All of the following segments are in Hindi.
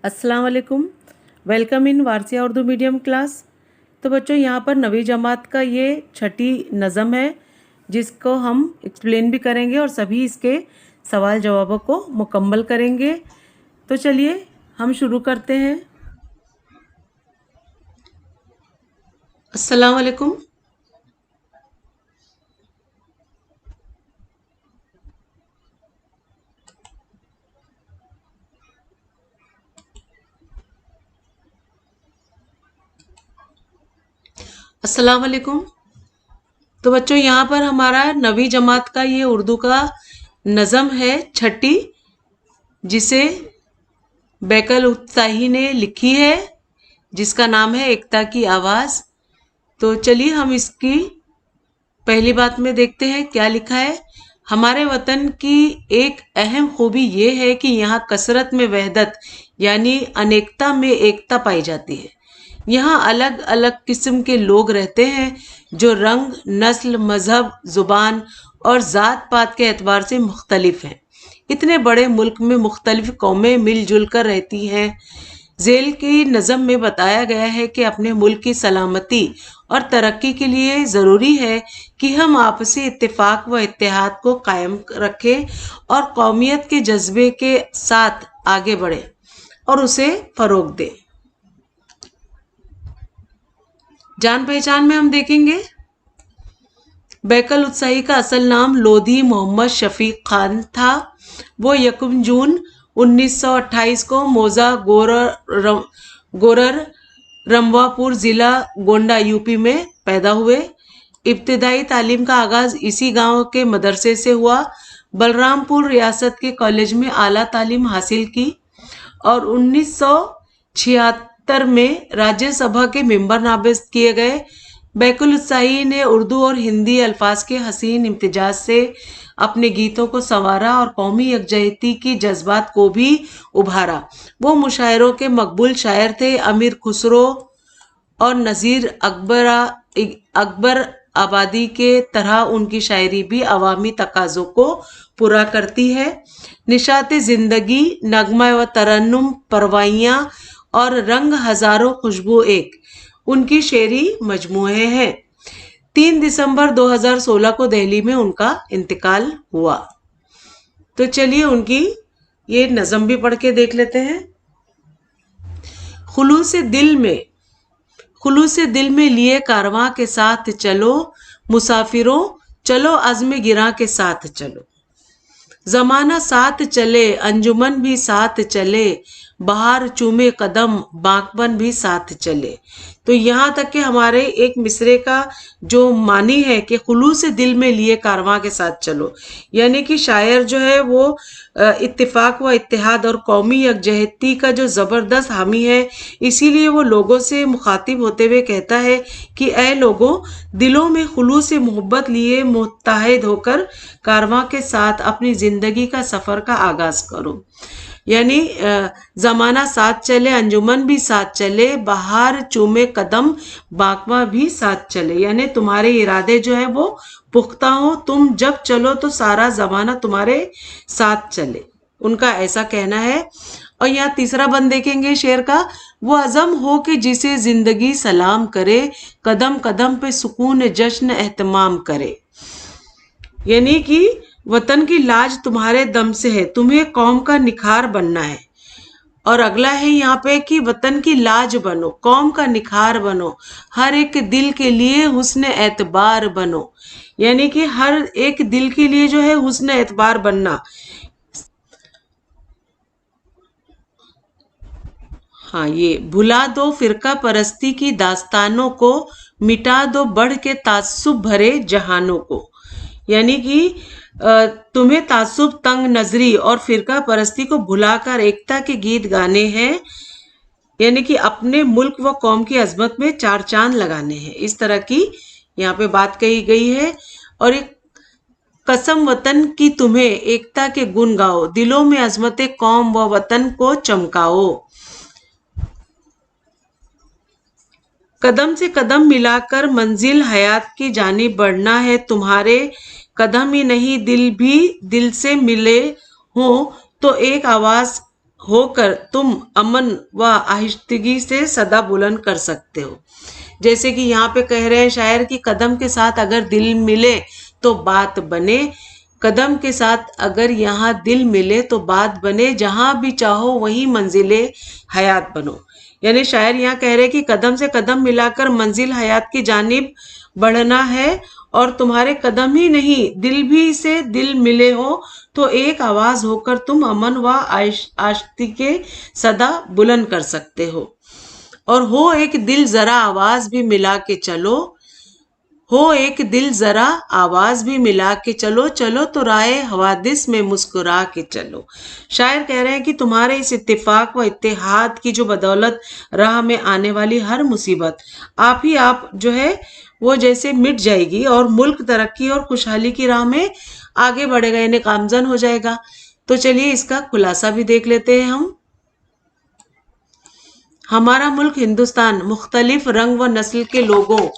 अस्सलाम वालेकुम। Welcome in Warsia Urdu medium class. तो बच्चों, यहाँ पर नवी जमात का ये छठी नज़म है, जिसको हम एक्सप्लेन भी करेंगे और सभी इसके सवाल जवाबों को मुकम्मल करेंगे। तो चलिए हम शुरू करते हैं। अस्सलाम वालेकुम। अस्सलाम वालेकुम। तो बच्चों, यहाँ पर हमारा नवी जमात का ये उर्दू का नज़म है छठी, जिसे बैकल उत्साही ने लिखी है, जिसका नाम है एकता की आवाज़। तो चलिए हम इसकी पहली बात में देखते हैं क्या लिखा है। हमारे वतन की एक अहम खूबी ये है कि यहाँ कसरत में वहदत यानी अनेकता में एकता पाई जाती है। यहाँ अलग अलग किस्म के लोग रहते हैं जो रंग, नस्ल, मजहब, जुबान और ज़ात पात के एतबार से मुख्तलिफ हैं। इतने बड़े मुल्क में मुख्तलिफ कौमें मिलजुल कर रहती हैं। झेल की नज़म में बताया गया है कि अपने मुल्क की सलामती और तरक्की के लिए ज़रूरी है कि हम आपसी इत्तेफाक व इत्तेहाद को कायम रखें और कौमियत के जज्बे के साथ आगे बढ़ें और उसे फ़रोग दें। जान पहचान में हम देखेंगे, बैकल उत्साही का असल नाम लोधी मोहम्मद शफीक खान था। वो 1 जून 1928 को मौजा गोरर रमवापुर ज़िला गोंडा यूपी में पैदा हुए। इब्तदाई तालीम का आगाज़ इसी गांव के मदरसे से हुआ। बलरामपुर रियासत के कॉलेज में आला तालीम हासिल की और 1976 में राज्यसभा के मेंबर नामजद किए गए। बैकुल उत्साही ने उर्दू और हिंदी अल्फाज के हसीन इम्तिजाज से अपने गीतों को संवारा और कौमी यकजहती की जज्बात को भी उभारा। वो मुशायरों के मकबूल शायर थे। अमीर खुसरो और नज़ीर अकबर आबादी के तरह उनकी शायरी भी अवामी तकाज़ों को पूरा करती है। निशात ज़िंदगी, नगमा व तरन्नुम, परवाइयाँ और रंग हज़ारों खुशबू एक उनकी शेरी मजमूए हैं। 3 दिसंबर 2016 को दिल्ली में उनका इंतकाल हुआ। तो चलिए उनकी ये नज़म भी पढ़ के देख लेते हैं। खुलूस दिल में लिए कारवां के साथ चलो, मुसाफिरों चलो अज़्म गिरां के साथ चलो। जमाना साथ चले, अंजुमन भी साथ चले, बाहर चूमे कदम, बागबन भी साथ चले। तो यहाँ तक कि हमारे एक मिसरे का जो मानी है कि खुलूस दिल में लिए कारवां के साथ चलो, यानी कि शायर जो है वो इत्तेफाक व इत्तेहाद और कौमी यकजहती का जो ज़बरदस्त हामी है, इसीलिए वो लोगों से मुखातिब होते हुए कहता है कि ऐ लोगों, दिलों में खुलूस मोहब्बत लिए मुत्तहिद होकर कारवां के साथ अपनी ज़िंदगी का सफ़र का आगाज़ करो। यानी ज़माना साथ चले, अंजुमन भी साथ चले, बाहर चूमे कदम, बाकवा भी साथ चले। यानी तुम्हारे इरादे जो है वो पुख्ता हो, तुम जब चलो तो सारा ज़माना तुम्हारे साथ चले, उनका ऐसा कहना है। और यहाँ तीसरा बंद देखेंगे शेर का, वो अज़म हो कि जिसे ज़िंदगी सलाम करे, कदम कदम पे सुकून जश्न एहतमाम करे। यानी कि वतन की लाज तुम्हारे दम से है, तुम्हें कौम का निखार बनना है। और अगला है यहाँ पे कि वतन की लाज बनो, कौम का निखार बनो, हर एक दिल के लिए हुस्न एतबार बनो। यानी कि हर एक दिल के लिए जो है हुस्न एतबार बनना। हाँ, ये भुला दो फिरका परस्ती की दास्तानों को, मिटा दो बढ़ के तासुब भरे जहानों को। यानी कि तुम्हें तासुब, तंग नजरी और फिरका परस्ती को भुलाकर एकता के गीत गाने हैं। यानी कि अपने मुल्क व कौम की अजमत में चार चांद लगाने हैं। इस तरह की यहाँ पे बात कही गई है। और एक कसम वतन की तुम्हें एकता के गुण गाओ, दिलों में अजमत कौम व वतन को चमकाओ। कदम से कदम मिलाकर मंजिल हयात की जानिब बढ़ना है, तुम्हारे कदम ही नहीं दिल भी दिल से मिले हों तो एक आवाज होकर तुम अमन व आहिस्तगी से सदा बुलंद कर सकते हो। जैसे कि यहाँ पे कह रहे हैं शायर कि कदम के साथ अगर दिल मिले तो बात बने, कदम के साथ अगर यहाँ दिल मिले तो बात बने, जहां भी चाहो वहीं मंजिले हयात बनो। यानी शायर यहाँ कह रहे हैं कि कदम से कदम मिलाकर मंजिल हयात की जानिब बढ़ना है, और तुम्हारे कदम ही नहीं दिल भी से दिल मिले हो तो एक आवाज होकर तुम अमन व आश्ती के सदा बुलंद कर सकते हो। और हो एक दिल जरा आवाज भी मिला के चलो, हो एक दिल जरा आवाज भी मिला के चलो, चलो तो राय हवादिस में मुस्कुरा के चलो। शायर कह रहे हैं कि तुम्हारे इस इत्तेफाक व इत्तेहाद की जो बदौलत राह में आने वाली हर मुसीबत आप ही आप जो है वो जैसे मिट जाएगी, और मुल्क तरक्की और खुशहाली की राह में आगे बढ़ेगा, यानी कामजन हो जाएगा। तो चलिए इसका खुलासा भी देख लेते हैं हम। हमारा मुल्क हिंदुस्तान मुख्तलिफ रंग व नस्ल के लोगों,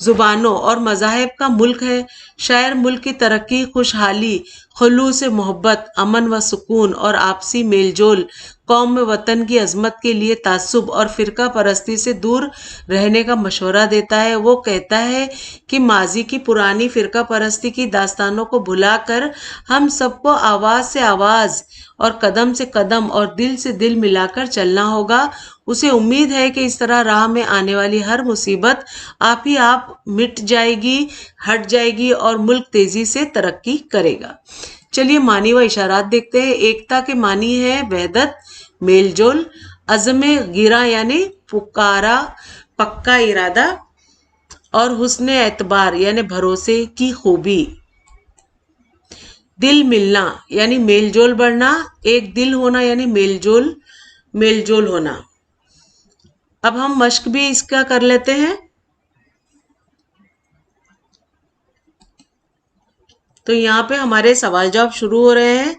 जुबानों और मज़ाहिब का मुल्क है। शायर मुल्क की तरक्की, खुशहाली, खुलूस मोहब्बत, अमन व सुकून और आपसी मेलजोल, कौम में वतन की अजमत के लिए तासुब और फ़िरका परस्ती से दूर रहने का मशवरा देता है। वो कहता है कि माजी की पुरानी फ़िरका परस्ती की दास्तानों को भुलाकर हम सबको आवाज़ से आवाज़ और कदम से कदम और दिल से दिल मिलाकर चलना होगा। उसे उम्मीद है कि इस तरह राह में आने वाली हर मुसीबत आप ही आप मिट जाएगी, हट जाएगी और मुल्क तेजी से तरक्की करेगा। चलिए मानी व इशारात देखते हैं। एकता के मानी है वहदत, मेलजोल, अज़्म गिरा यानी पुकारा, पक्का इरादा, और हुस्न एतबार यानी भरोसे की खूबी। दिल मिलना यानी मेलजोल बढ़ना, एक दिल होना यानी मेलजोल मेलजोल होना। अब हम मश्क भी इसका कर लेते हैं। तो यहाँ पे हमारे सवाल जवाब शुरू हो रहे हैं।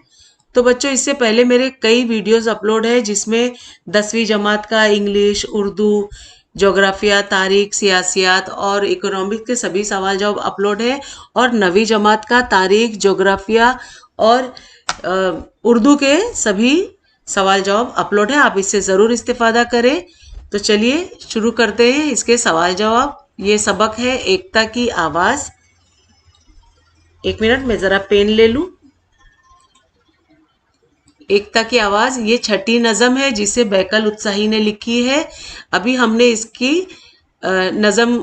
तो बच्चों इससे पहले मेरे कई वीडियोस अपलोड है जिसमें 10वीं जमात का इंग्लिश, उर्दू, जोग्राफिया, तारीख, सियासियात और इकोनॉमिक्स के सभी सवाल जवाब अपलोड है, और 9वीं जमात का तारीख, जोग्राफिया और उर्दू के सभी सवाल जवाब अपलोड है। आप इससे ज़रूर इस्तेफादा करें। तो चलिए शुरू करते हैं इसके सवाल जवाब। ये सबक है एकता की आवाज़। एक मिनट मैं ज़रा पेन ले लूँ। एकता की आवाज़ ये छठी नज़म है जिसे बैकल उत्साही ने लिखी है। अभी हमने इसकी नज़म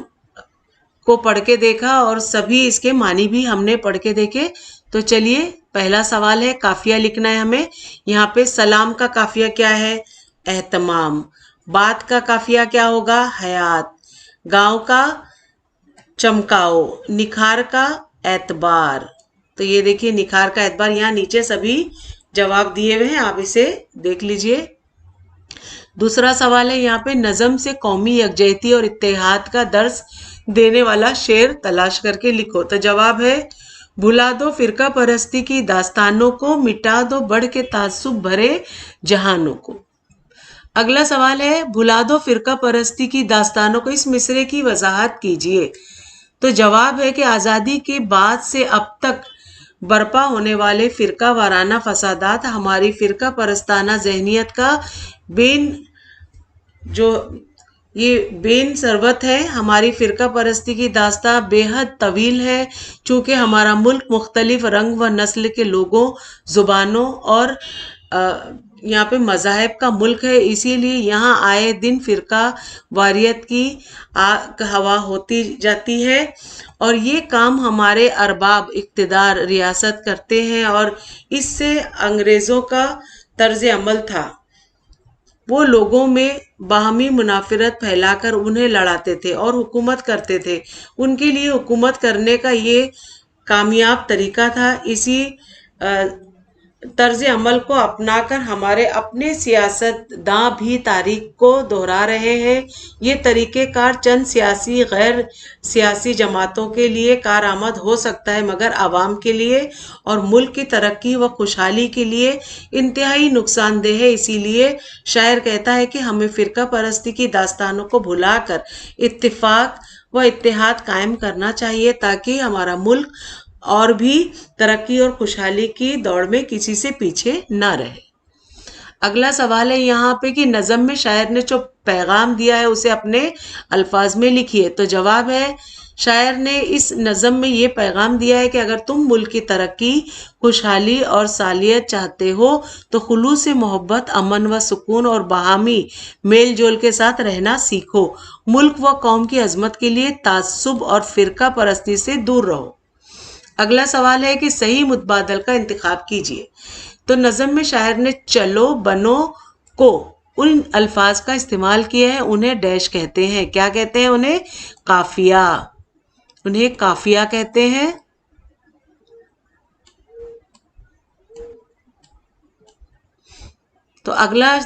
को पढ़ के देखा और सभी इसके मानी भी हमने पढ़ के देखे। तो चलिए पहला सवाल है, काफिया लिखना है हमें। यहाँ पे सलाम का काफिया क्या है? एहतमाम। बात का काफिया क्या होगा? हयात। गांव का चमकाओ। निखार का एतबार। तो ये देखिए निखार का एतबार, यहाँ नीचे सभी जवाब दिए हुए हैं, आप इसे देख लीजिए। दूसरा सवाल है यहाँ पे, नज़म से कौमी यकजहती और इत्तेहाद का दर्स देने वाला शेर तलाश करके लिखो। तो जवाब है, भुला दो फिरका परस्ती की दास्तानों को, मिटा दो बढ़ के तासुब भरे जहानों को। अगला सवाल है, भुला दो फिरका परस्ती की दास्तानों को, इस मिसरे की वजाहत कीजिए। तो जवाब है कि आज़ादी के बाद से अब तक बर्पा होने वाले फ़िरका वाराना फसादात हमारी फ़िरका परस्ताना जहनीत का बेन सरबत है। हमारी फ़िरका परस्ती की दास्तां बेहद तवील है। चूँकि हमारा मुल्क मुख्तलिफ रंग व नस्ल के लोगों, ज़ुबानों और यहाँ पे मज़ाहिब का मुल्क है, इसीलिए यहाँ आए दिन फ़िरका वारियत की हवा होती जाती है, और ये काम हमारे अरबाब इक़्तिदार रियासत करते हैं, और इससे अंग्रेज़ों का तर्ज अमल था। वो लोगों में बाहमी मुनाफिरत फैलाकर उन्हें लड़ाते थे और हुकूमत करते थे। उनके लिए हुकूमत करने का ये कामयाब तरीका था। इसी तर्ज अमल को अपनाकर हमारे अपने सियासतदां भी तारीख को दोहरा रहे हैं। ये तरीक़ेकार चंद सियासी गैर सियासी जमातों के लिए कारआमद हो सकता है, मगर आवाम के लिए और मुल्क की तरक्की व खुशहाली के लिए इंतहाई नुकसानदेह है। इसीलिए शायर कहता है कि हमें फ़िरका परस्ती की दास्तानों को भुलाकर इत्तेफाक व इत्तेहाद कायम करना चाहिए, ताकि हमारा मुल्क और भी तरक्की और खुशहाली की दौड़ में किसी से पीछे ना रहे। अगला सवाल है यहाँ पे कि नज़म में शायर ने जो पैगाम दिया है उसे अपने अल्फाज में लिखिए। तो जवाब है, शायर ने इस नज़म में ये पैगाम दिया है कि अगर तुम मुल्क की तरक्की, खुशहाली और सालियत चाहते हो तो खुलूस से मोहब्बत, अमन व सुकून और बाहमी मेल जोल के साथ रहना सीखो। मुल्क व कौम की अजमत के लिए तासुब और फिरका परस्ती से दूर रहो। अगला सवाल है कि सही मुतबादल का इंतखाब कीजिए। तो नज़म में शायर ने चलो, बनो को उन अल्फाज का इस्तेमाल किया है, उन्हें डैश कहते हैं। क्या कहते हैं उन्हें? काफिया। उन्हें काफिया कहते हैं। तो अगला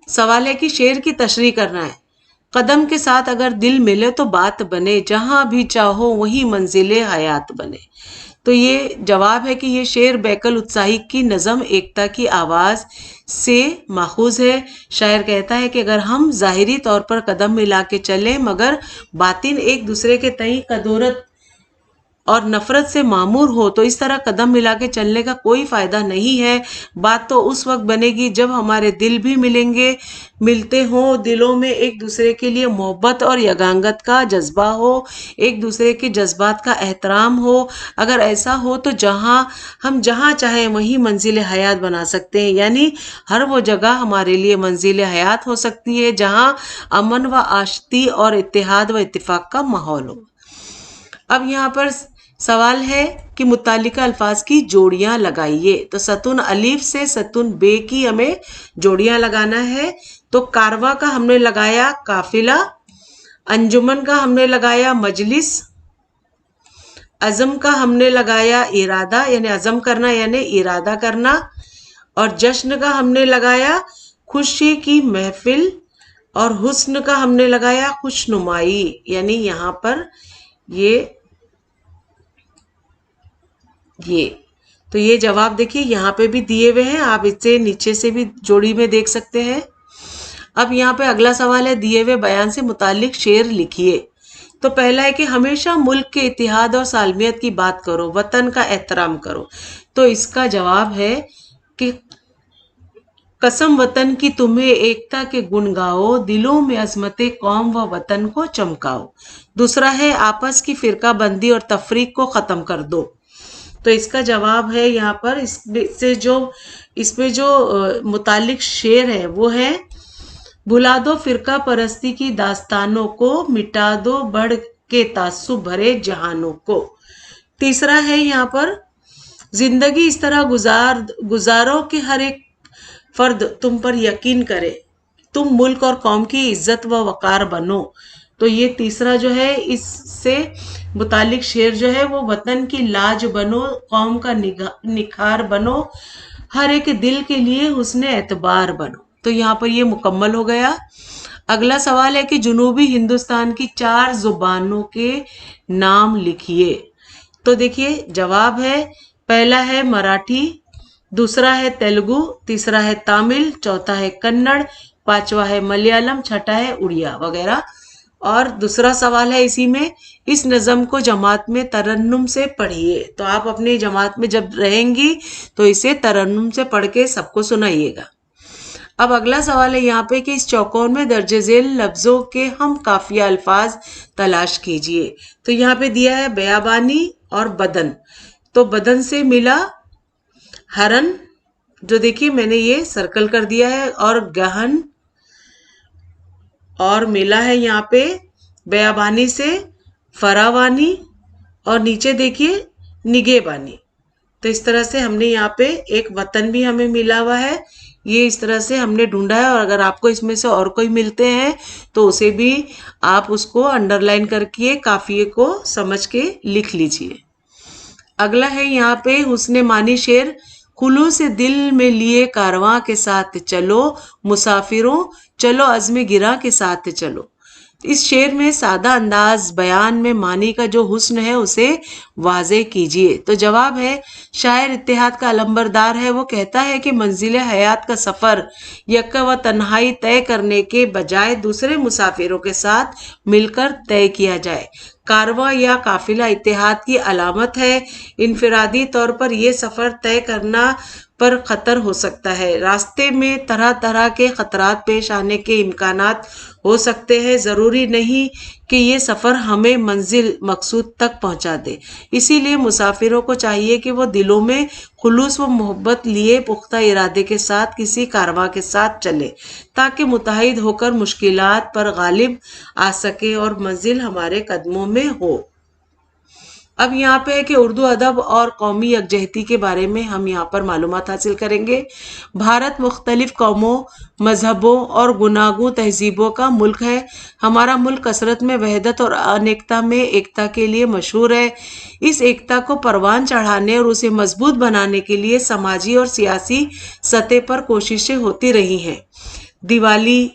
सवाल है कि शेर की तशरीह करना है। कदम के साथ अगर दिल मिले तो बात बने, जहां भी चाहो वहीं मंजिले हयात बने। तो ये जवाब है कि ये शेर बैकल उत्साही की नज़म एकता की आवाज़ से माखूज है। शायर कहता है कि अगर हम ज़ाहिरी तौर पर कदम मिला के चलें मगर बातिन एक दूसरे के तई कदोरत और नफरत से मामूर हो तो इस तरह कदम मिला के चलने का कोई फ़ायदा नहीं है। बात तो उस वक्त बनेगी जब हमारे दिल भी मिलते हों, दिलों में एक दूसरे के लिए मोहब्बत और यगांगत का जज्बा हो, एक दूसरे के जज्बात का एहतराम हो। अगर ऐसा हो तो हम जहाँ चाहें वहीं मंजिल हयात बना सकते हैं, यानी हर वो जगह हमारे लिए मंजिल हयात हो सकती है जहाँ अमन व आशती और इत्तेहाद व इत्तेफाक का माहौल हो। अब यहाँ पर सवाल है कि मुत्तालिका अल्फाज की जोड़ियां लगाइए। तो सतुन अलीफ से सतुन बे की हमें जोड़ियां लगाना है। तो कारवा का हमने लगाया काफिला, अंजुमन का हमने लगाया मजलिस, अज़म का हमने लगाया इरादा यानी अज़म करना यानी इरादा करना, और जश्न का हमने लगाया खुशी की महफिल, और हुस्न का हमने लगाया खुशनुमाई। यानी यहाँ पर ये तो ये जवाब देखिए यहाँ पे भी दिए हुए हैं, आप इससे नीचे से भी जोड़ी में देख सकते हैं। अब यहाँ पे अगला सवाल है, दिए हुए बयान से मुतालिक शेर लिखिए। तो पहला है कि हमेशा मुल्क के इतिहाद और सालमियत की बात करो, वतन का एहतराम करो। तो इसका जवाब है कि कसम वतन की तुम्हें एकता के गुण गाओ, दिलों में अजमत कौम व वतन को चमकाओ। दूसरा है, आपस की फिरका बंदी और तफरीक को ख़त्म कर दो। तो इसका जवाब है यहाँ पर इसमें जो मुतालिक शेर है वो है, भुला दो फिरका परस्ती की दास्तानों को, मिटा दो बढ़ के तासुब भरे जहानों को। तीसरा है यहाँ पर, जिंदगी इस तरह गुजारो कि हर एक फर्द तुम पर यकीन करे, तुम मुल्क और कौम की इज्जत व वकार बनो। तो ये तीसरा जो है, इससे मुतालिक शेर जो है वो, वतन की लाज बनो, कौम का निखार बनो, हर एक दिल के लिए हुस्न एतबार बनो। तो यहाँ पर ये मुकम्मल हो गया। अगला सवाल है कि जुनूबी हिंदुस्तान की 4 जुबानों के नाम लिखिए। तो देखिए जवाब है, पहला है मराठी, दूसरा है तेलुगु, तीसरा है तमिल, चौथा है कन्नड़, पांचवा है मलयालम, छठा है उड़िया वगैरह। और दूसरा सवाल है इसी में, इस नज़म को जमात में तरन्नुम से पढ़िए। तो आप अपनी जमात में जब रहेंगी तो इसे तरन्नुम से पढ़ के सबको सुनाइएगा। अब अगला सवाल है यहाँ पे कि इस चौकोन में दर्जे झेल लफ्जों के हम काफिया अल्फाज तलाश कीजिए। तो यहाँ पे दिया है बयाबानी और बदन। तो बदन से मिला हरन, जो देखिए मैंने ये सर्कल कर दिया है, और गहन, और मिला है यहाँ पे बयाबानी से फरावानी, और नीचे देखिए निगेबानी। तो इस तरह से हमने यहाँ पे एक वतन भी हमें मिला हुआ है, ये इस तरह से हमने ढूंढा है। और अगर आपको इसमें से और कोई मिलते हैं तो उसे भी आप उसको अंडरलाइन करके काफिये को समझ के लिख लीजिए। अगला है यहाँ पे हुस्ने मानी शेर, कुल्लू से दिल में लिए कारवां के साथ चलो, मुसाफिरों चलो अज़्म गिरा के साथ चलो। इस शेर में सादा अंदाज बयान में मानी का जो हुस्न है उसे वाज़े कीजिए। तो जवाब है, शायर इत्तेहाद का अलंबरदार है। वो कहता है कि मंजिल हयात का सफ़र यक्का व तन्हाई तय करने के बजाय दूसरे मुसाफिरों के साथ मिलकर तय किया जाए। कारवां या काफिला इत्तेहाद की अलामत है। इनफरादी तौर पर यह सफ़र तय करना पर खतर हो सकता है। रास्ते में तरह तरह के खतरात पेश आने के इम्कानात हो सकते हैं। ज़रूरी नहीं कि ये सफ़र हमें मंजिल मकसूद तक पहुंचा दे। इसीलिए मुसाफिरों को चाहिए कि वो दिलों में खुलूस व मोहब्बत लिए पुख्ता इरादे के साथ किसी कारवां के साथ चले, ताकि मुत्तहिद होकर मुश्किलात पर गालिब आ सके और मंजिल हमारे कदमों में हो। अब यहाँ पे है कि उर्दू अदब और कौमी यकजहती के बारे में हम यहाँ पर मालूमात हासिल करेंगे। भारत मुख्तलिफ कौमों, मजहबों और गुनागूं तहजीबों का मुल्क है। हमारा मुल्क कसरत में वहदत और अनेकता में एकता के लिए मशहूर है। इस एकता को परवान चढ़ाने और उसे मजबूत बनाने के लिए समाजी और सियासी सतह पर कोशिशें होती रही हैं। दिवाली,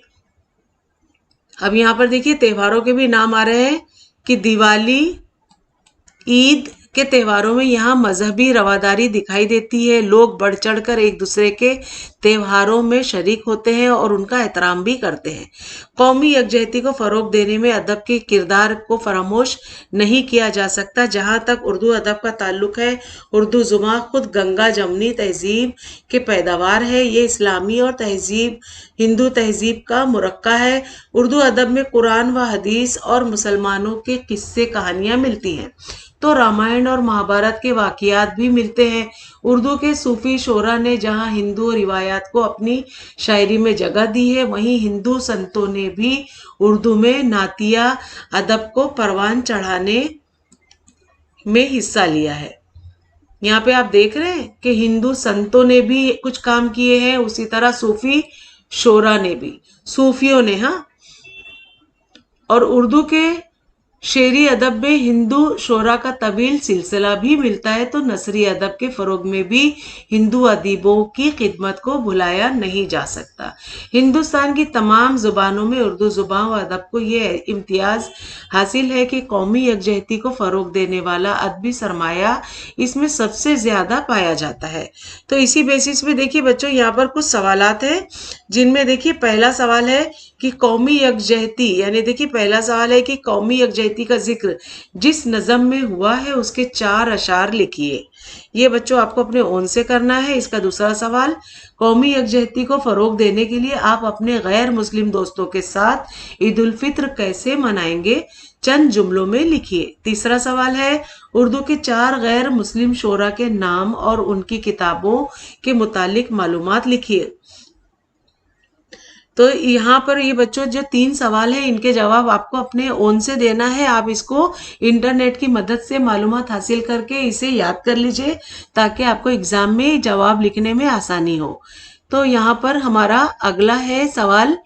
अब यहाँ पर देखिए त्योहारों के भी नाम आ रहे हैं कि दिवाली, ईद के त्योहारों में यहाँ मजहबी रवादारी दिखाई देती है। लोग बढ़ चढ़कर एक दूसरे के त्योहारों में शरीक होते हैं और उनका एहतराम भी करते हैं। कौमी यकजहती को फ़रोग देने में अदब के किरदार को फरामोश नहीं किया जा सकता। जहाँ तक उर्दू अदब का ताल्लुक है, उर्दू ज़ुबान खुद गंगा जमनी तहजीब के पैदावार है। ये इस्लामी और तहजीब हिंदू तहजीब का मुरक्का है। उर्दू अदब में कुरान व हदीस और मुसलमानों के किस्से कहानियाँ मिलती हैं, तो रामायण और महाभारत के वाक़ियात भी मिलते हैं। उर्दू के सूफी शोरा ने जहाँ हिंदू रिवायात को अपनी शायरी में जगह दी है, वहीं हिंदू संतों ने भी उर्दू में नातिया अदब को परवान चढ़ाने में हिस्सा लिया है। यहाँ पे आप देख रहे हैं कि हिंदू संतों ने भी कुछ काम किए हैं, उसी तरह सूफी शोरा ने भी, सूफियों ने, हाँ। और उर्दू के शेरी अदब में हिंदू शोरा का तवील सिलसिला भी मिलता है, तो नसरी अदब के फ़रोग में भी हिंदू अदीबों की खिदमत को भुलाया नहीं जा सकता। हिंदुस्तान की तमाम ज़ुबानों में उर्दू ज़ुबान व अदब को ये इम्तियाज़ हासिल है कि कौमी यकजहती को फ़रोग देने वाला अदबी सरमाया इसमें सबसे ज़्यादा पाया जाता है। तो इसी बेसिस पे देखिए बच्चों, यहाँ पर कुछ सवालात हैं, जिनमें देखिए पहला सवाल है कि कौमी यकजहती, यानी देखिए पहला सवाल है कि कौमी यकजहती का जिक्र जिस नज़म में हुआ है उसके 4 अशार लिखिए। ये बच्चों आपको अपने ओन से करना है। इसका दूसरा सवाल, कौमी यकजहती को फ़रोग देने के लिए आप अपने गैर मुस्लिम दोस्तों के साथ ईद उल फित्र कैसे मनाएंगे, चंद जुमलों में लिखिए। तीसरा सवाल है, उर्दू के 4 गैर मुस्लिम शोरा के नाम और उनकी किताबों के मुतालिक मालूमात लिखिए। तो यहाँ पर ये बच्चों जो 3 सवाल हैं, इनके जवाब आपको अपने ओन से देना है। आप इसको इंटरनेट की मदद से मालूमात हासिल करके इसे याद कर लीजिए, ताकि आपको एग्जाम में जवाब लिखने में आसानी हो। तो यहाँ पर हमारा अगला है सवाल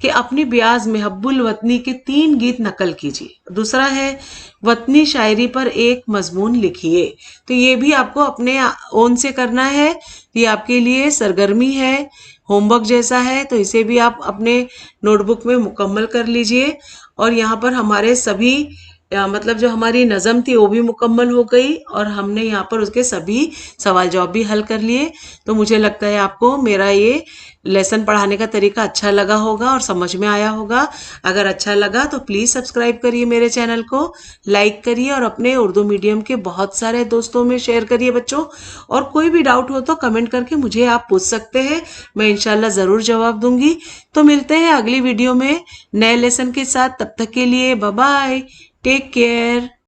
कि अपनी ब्याज में हब्बुल वतनी के 3 गीत नकल कीजिए। दूसरा है, वतनी शायरी पर एक मजमून लिखिए। तो ये भी आपको अपने ओन से करना है। ये आपके लिए सरगर्मी है, होमवर्क जैसा है, तो इसे भी आप अपने नोटबुक में मुकम्मल कर लीजिए। और यहाँ पर हमारे सभी मतलब जो हमारी नज़म थी वो भी मुकम्मल हो गई और हमने यहाँ पर उसके सभी सवाल जवाब भी हल कर लिए। तो मुझे लगता है आपको मेरा ये लेसन पढ़ाने का तरीका अच्छा लगा होगा और समझ में आया होगा। अगर अच्छा लगा तो प्लीज़ सब्सक्राइब करिए मेरे चैनल को, लाइक करिए और अपने उर्दू मीडियम के बहुत सारे दोस्तों में शेयर करिए बच्चों। और कोई भी डाउट हो तो कमेंट करके मुझे आप पूछ सकते हैं, मैं इंशाल्लाह ज़रूर जवाब दूंगी। तो मिलते हैं अगली वीडियो में नए लेसन के साथ। तब तक के लिए बाय बाय, टेक केयर।